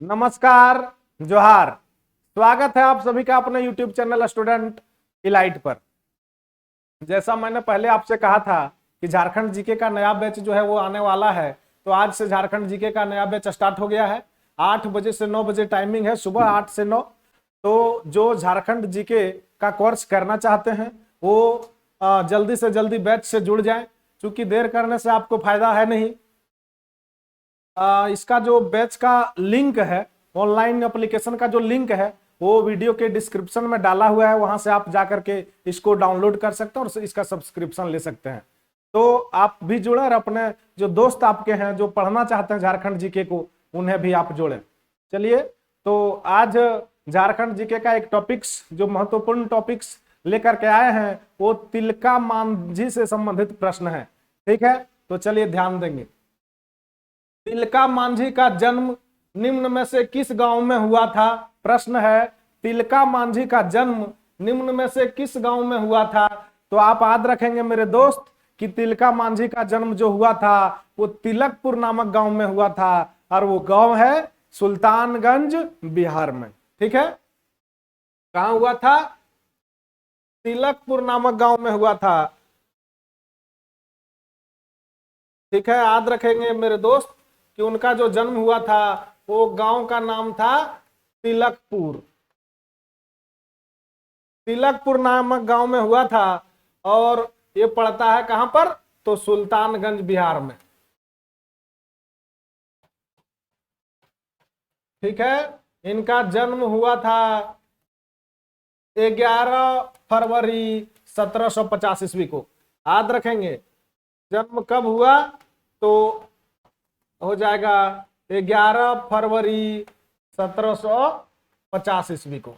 नमस्कार, जोहार। स्वागत है आप सभी का अपने YouTube चैनल स्टूडेंट इलाइट पर। जैसा मैंने पहले आपसे कहा था कि झारखंड जीके का नया बैच जो है वो आने वाला है, तो आज से झारखंड जीके का नया बैच स्टार्ट हो गया है। 8 बजे से 9 बजे टाइमिंग है, सुबह 8 से 9। तो जो झारखंड जीके का कोर्स करना चाहते हैं वो जल्दी से जल्दी बैच से जुड़ जाएं, क्योंकि देर करने से आपको फायदा है नहीं। इसका जो बैच का लिंक है, ऑनलाइन एप्लीकेशन का जो लिंक है वो वीडियो के डिस्क्रिप्शन में डाला हुआ है, वहां से आप जाकर के इसको डाउनलोड कर सकते हैं और इसका सब्सक्रिप्शन ले सकते हैं। तो आप भी जुड़े और अपने जो दोस्त आपके हैं जो पढ़ना चाहते हैं झारखंड जीके को, उन्हें भी आप जोड़ें। चलिए, तो आज झारखंड जीके का एक टॉपिक्स, जो महत्वपूर्ण टॉपिक्स लेकर के आए हैं, वो तिलका मांझी से संबंधित प्रश्न है। ठीक है, तो चलिए ध्यान देंगे। तिलका मांझी का जन्म निम्न में से किस गांव में हुआ था? प्रश्न है, तिलका मांझी का जन्म निम्न में से किस गांव में हुआ था? तो आप याद रखेंगे मेरे दोस्त कि तिलका मांझी का जन्म जो हुआ था वो तिलकपुर नामक गांव में हुआ था, और वो गांव है सुल्तानगंज, बिहार में। ठीक है, कहां हुआ था? तिलकपुर नामक गांव में हुआ था। ठीक है, याद रखेंगे मेरे दोस्त कि उनका जो जन्म हुआ था वो गांव का नाम था तिलकपुर। तिलकपुर नामक गांव में हुआ था, और ये पड़ता है कहां पर? तो सुल्तानगंज, बिहार में। ठीक है, इनका जन्म हुआ था 11 फरवरी 1750 ईस्वी को। याद रखेंगे जन्म कब हुआ, तो हो जाएगा 11 फरवरी 1750 ईस्वी को।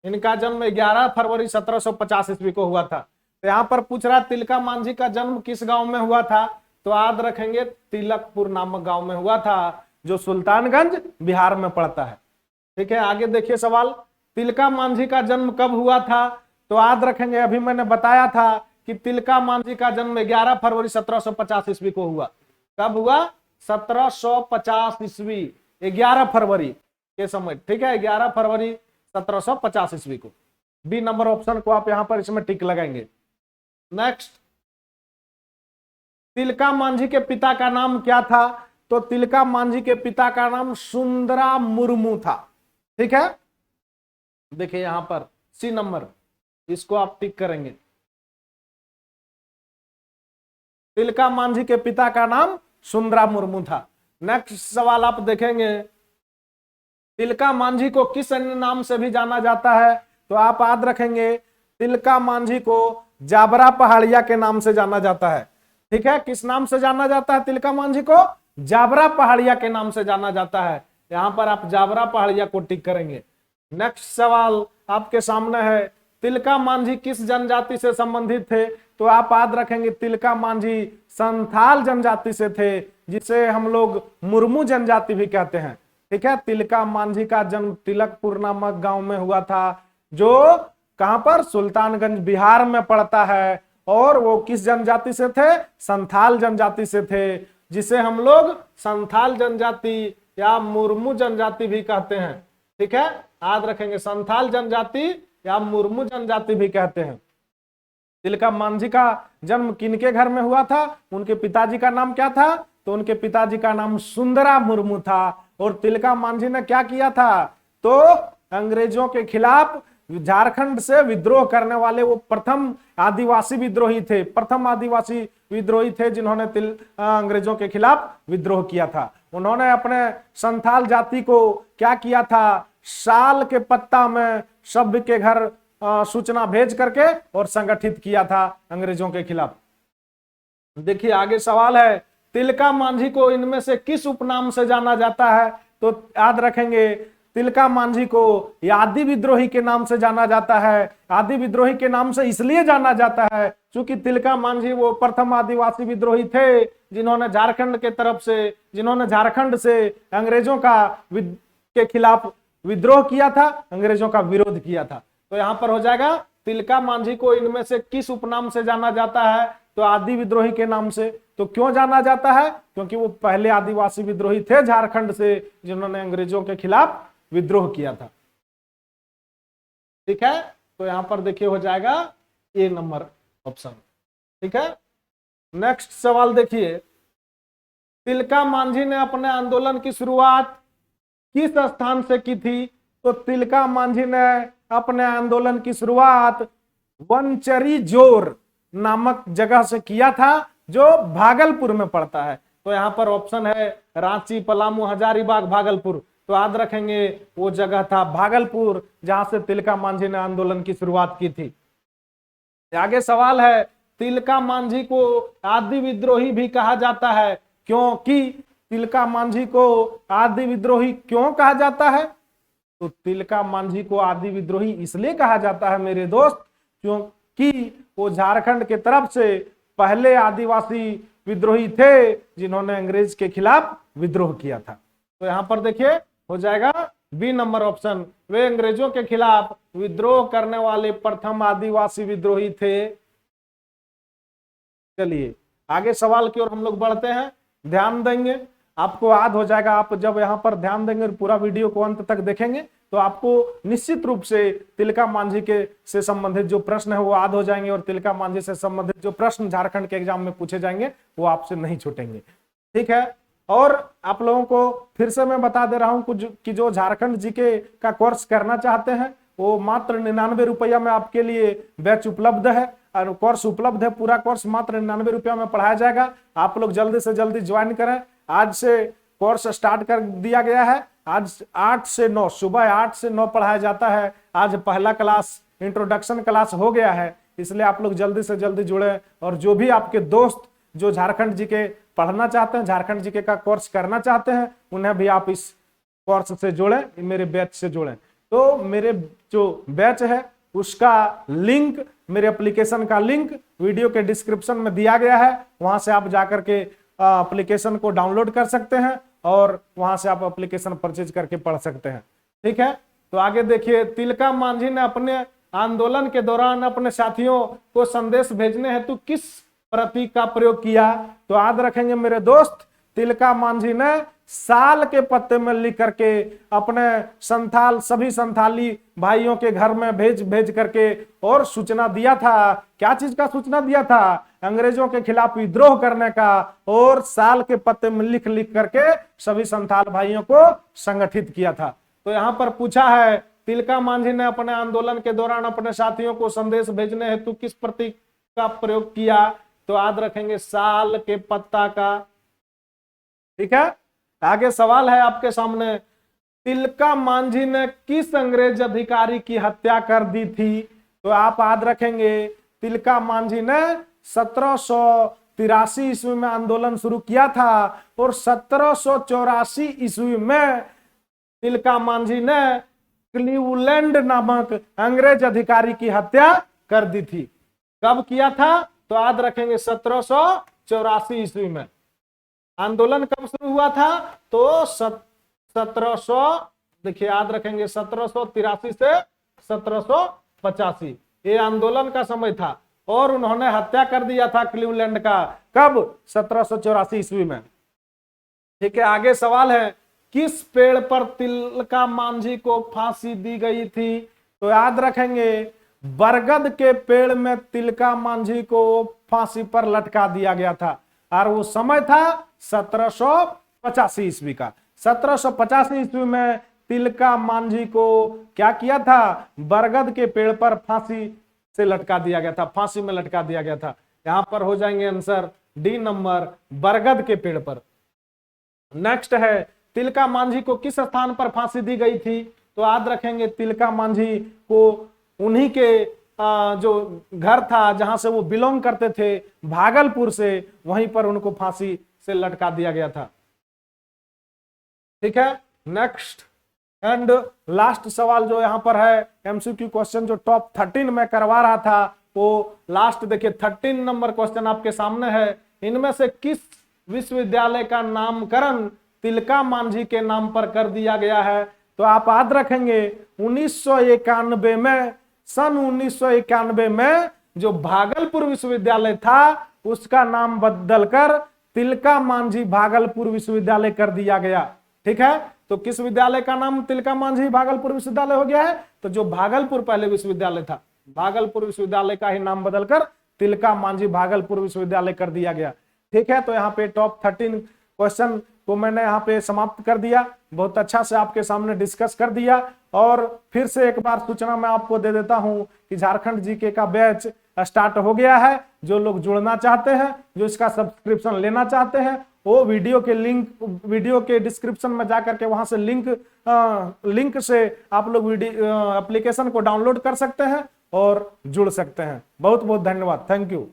इनका जन्म 11 फरवरी 1750 ईस्वी को हुआ था। तो यहां पर पूछ रहा तिलका मांझी का जन्म किस गांव में हुआ था? तो याद रखेंगे तिलकपुर नामक गांव में हुआ था, जो सुल्तानगंज, बिहार में पड़ता है। ठीक है, आगे देखिए सवाल। तिलका मांझी का जन्म कब हुआ था? तो याद रखेंगे, अभी मैंने बताया था कि तिलका मांझी का जन्म 11 फरवरी 1750 ईस्वी को हुआ। कब हुआ? 1750 ईस्वी, 11 फरवरी के समय। ठीक है, 11 फरवरी 1750 ईस्वी को। बी नंबर ऑप्शन को आप यहां पर इसमें टिक लगाएंगे। नेक्स्ट, तिलका मांझी के पिता का नाम क्या था? तो तिलका मांझी के पिता का नाम सुंदरा मुर्मू था। ठीक है, देखिए यहां पर सी नंबर, इसको आप टिक करेंगे। तिलका मांझी के पिता का नाम सुंदरा मुर्मू था। नेक्स्ट सवाल आप देखेंगे, तिलका मांझी को किस अन्य नाम से भी जाना जाता है? तो आप याद रखेंगे तिलका मांझी को जाबरा पहाड़िया के नाम से जाना जाता है। ठीक है, किस नाम से जाना जाता है तिलका मांझी को? जाबरा पहाड़िया के नाम से जाना जाता है। यहां पर आप जाबरा पहाड़िया को टिक करेंगे। नेक्स्ट सवाल आपके सामने है, तिलका मांझी किस जनजाति से संबंधित थे? तो आप याद रखेंगे तिलका मांझी संथाल जनजाति से थे, जिसे हम लोग मुर्मू जनजाति भी कहते हैं। ठीक है, तिलका मांझी का जन्म तिलकपुर नामक गांव में हुआ था, जो कहां पर? सुल्तानगंज, बिहार में पड़ता है। और वो किस जनजाति से थे? संथाल जनजाति से थे, जिसे हम लोग संथाल जनजाति या मुर्मू जनजाति भी कहते हैं। ठीक है, याद रखेंगे संथाल जनजाति या मुर्मू जनजाति भी कहते हैं। तिलका मांझी का जन्म किनके घर में हुआ था? उनके पिताजी का नाम क्या था? तो उनके पिताजी का नाम सुंदरा मुर्मू था। और तिलका मांझी ने क्या किया था? तो अंग्रेजों के खिलाफ झारखंड से विद्रोह करने वाले वो प्रथम आदिवासी विद्रोही थे, प्रथम आदिवासी विद्रोही थे जिन्होंने अंग्रेजों के खिलाफ विद्रोह किया था। उन्होंने अपने संथाल जाति को क्या किया था? साल के पत्ता में सभ्य के घर सूचना भेज करके और संगठित किया था अंग्रेजों के खिलाफ। देखिए आगे सवाल है, तिलका मांझी को इनमें से किस उपनाम से जाना जाता है? तो याद रखेंगे तिलका मांझी को आदि विद्रोही के नाम से जाना जाता है। आदि विद्रोही के नाम से इसलिए जाना जाता है क्योंकि तिलका मांझी वो प्रथम आदिवासी विद्रोही थे जिन्होंने झारखंड से अंग्रेजों के खिलाफ विद्रोह किया था, अंग्रेजों का विरोध किया था। तो यहां पर हो जाएगा तिलका मांझी को इनमें से किस उपनाम से जाना जाता है? तो आदि विद्रोही के नाम से। तो क्यों जाना जाता है? क्योंकि वो पहले आदिवासी विद्रोही थे झारखंड से, जिन्होंने अंग्रेजों के खिलाफ विद्रोह किया था। ठीक है, तो यहां पर देखिए हो जाएगा ए नंबर ऑप्शन। ठीक है, नेक्स्ट सवाल देखिए, तिलका मांझी ने अपने आंदोलन की शुरुआत किस स्थान से की थी? तो तिलका मांझी ने अपने आंदोलन की शुरुआत वनचरी जोर नामक जगह से किया था, जो भागलपुर में पड़ता है। तो यहां पर ऑप्शन है रांची, पलामू, हजारीबाग, भागलपुर। तो याद रखेंगे वो जगह था भागलपुर, जहां से तिलका मांझी ने आंदोलन की शुरुआत की थी। आगे सवाल है, तिलका मांझी को आदि विद्रोही भी कहा जाता है, क्योंकि तिलका मांझी को आदि विद्रोही क्यों कहा जाता है? तो तिलका मांझी को आदि विद्रोही इसलिए कहा जाता है मेरे दोस्त, क्योंकि वो झारखंड के तरफ से पहले आदिवासी विद्रोही थे जिन्होंने अंग्रेज के खिलाफ विद्रोह किया था। तो यहां पर देखिए हो जाएगा बी नंबर ऑप्शन, वे अंग्रेजों के खिलाफ विद्रोह करने वाले प्रथम आदिवासी विद्रोही थे। चलिए आगे सवाल की ओर हम लोग बढ़ते हैं, ध्यान देंगे, आपको याद हो जाएगा। आप जब यहाँ पर ध्यान देंगे और पूरा वीडियो को अंत तक देखेंगे तो आपको निश्चित रूप से तिलका मांझी के से संबंधित जो प्रश्न है वो याद हो जाएंगे, और तिलका मांझी से संबंधित जो प्रश्न झारखंड के एग्जाम में पूछे जाएंगे वो आपसे नहीं छूटेंगे। ठीक है, और आप लोगों को फिर से मैं बता दे रहा हूं कुछ कि जो झारखंड जीके का कोर्स करना चाहते हैं वो मात्र 99 रुपया में आपके लिए बैच उपलब्ध है, और कोर्स उपलब्ध है। पूरा कोर्स मात्र 99 रुपया में पढ़ाया जाएगा। आप लोग जल्दी से जल्दी ज्वाइन करें। आज से कोर्स स्टार्ट कर दिया गया है। आज 8 से 9 सुबह 8 से 9 पढ़ाया जाता है। आज पहला क्लास इंट्रोडक्शन क्लास हो गया है, इसलिए आप लोग जल्दी से जल्दी जुड़े, और जो भी आपके दोस्त जो झारखंड जीके पढ़ना चाहते हैं, झारखंड जीके का कोर्स करना चाहते हैं, उन्हें भी आप इस कोर्स से जोड़ें, मेरे बैच से जोड़ें। तो मेरे जो बैच है उसका लिंक, मेरे एप्लीकेशन का लिंक वीडियो के डिस्क्रिप्शन में दिया गया है, वहां से आप जाकर के एप्लीकेशन को डाउनलोड कर सकते हैं और वहां से आप एप्लीकेशन परचेज करके पढ़ सकते हैं। ठीक है, तो आगे देखिए, तिलका मांझी ने अपने आंदोलन के दौरान अपने साथियों को संदेश भेजने हेतु किस प्रतीक का प्रयोग किया? तो याद रखेंगे मेरे दोस्त, तिलका मांझी ने साल के पत्ते में लिख करके अपने सभी संथाली भाइयों के घर में भेज करके और सूचना दिया था। क्या चीज का सूचना दिया था? अंग्रेजों के खिलाफ विद्रोह करने का, और साल के पत्ते में लिख करके सभी संथाल भाइयों को संगठित किया था। तो यहाँ पर पूछा है, तिलका मांझी ने अपने आंदोलन के दौरान अपने साथियों को संदेश भेजने हेतु किस प्रतीक का प्रयोग किया? तो याद रखेंगे साल के पत्ता का। ठीक है, आगे सवाल है आपके सामने, तिलका मांझी ने किस अंग्रेज अधिकारी की हत्या कर दी थी? तो आप याद रखेंगे, तिलका मांझी ने 1783 ईस्वी में आंदोलन शुरू किया था, और 1784 ईस्वी में तिलका मांझी ने क्लीवलैंड नामक अंग्रेज अधिकारी की हत्या कर दी थी। कब किया था? तो याद रखेंगे 1784 ईस्वी में। आंदोलन कब शुरू हुआ था? तो 1700, देखिए याद रखेंगे 1783 से 1785 ये आंदोलन का समय था, और उन्होंने हत्या कर दिया था क्लीवलैंड का। कब? 1784 ईस्वी में। ठीक है, आगे सवाल है, किस पेड़ पर तिलका मांझी को फांसी दी गई थी? तो याद रखेंगे, बरगद के पेड़ में तिलका मांझी को फांसी पर लटका दिया गया था, और वो समय था 1785 ईस्वी का। 1785 ईस्वी में तिलका मांझी को क्या किया था? बरगद के पेड़ पर फांसी से लटका दिया गया था, फांसी में लटका दिया गया था। यहां पर हो जाएंगे आंसर डी नंबर, बरगद के पेड़ पर। नेक्स्ट है, तिलका मांझी को किस स्थान पर फांसी दी गई थी? तो याद रखेंगे, तिलका मांझी को उन्हीं के जो घर था जहां से वो बिलोंग करते थे, भागलपुर से, वहीं पर उनको फांसी से लटका दिया गया था। ठीक है, नेक्स्ट एंड लास्ट सवाल जो यहां पर है, एमसीक्यू क्वेश्चन जो टॉप 13 में करवा रहा था, वो लास्ट देखिए 13 नंबर क्वेश्चन आपके सामने है। इनमें से किस विश्वविद्यालय का नामकरण तिलका मांझी के नाम पर कर दिया गया है? तो आप याद रखेंगे, 1991 में, सन 1991 में जो भागलपुर विश्वविद्यालय था उसका नाम बदलकर तिलका मांझी भागलपुर विश्वविद्यालय कर दिया गया। ठीक है, तो किस विद्यालय का नाम तिलका मांझी भागलपुर विश्वविद्यालय हो गया है? तो जो भागलपुर पहले विश्वविद्यालय था, भागलपुर विश्वविद्यालय का ही नाम बदलकर तिलका मांझी भागलपुर विश्वविद्यालय कर दिया गया। ठीक है, तो यहाँ पे टॉप 13 क्वेश्चन को मैंने यहाँ पे समाप्त कर दिया, बहुत अच्छा से आपके सामने डिस्कस कर दिया। और फिर से एक बार सूचना मैं आपको दे देता हूं कि झारखंड जीके का बैच स्टार्ट हो गया है। जो लोग जुड़ना चाहते हैं, जो इसका सब्सक्रिप्शन लेना चाहते हैं, वो वीडियो के डिस्क्रिप्शन में जाकर के वहां से लिंक से आप लोग वीडियो एप्लीकेशन को डाउनलोड कर सकते हैं और जुड़ सकते हैं। बहुत बहुत धन्यवाद, थैंक यू।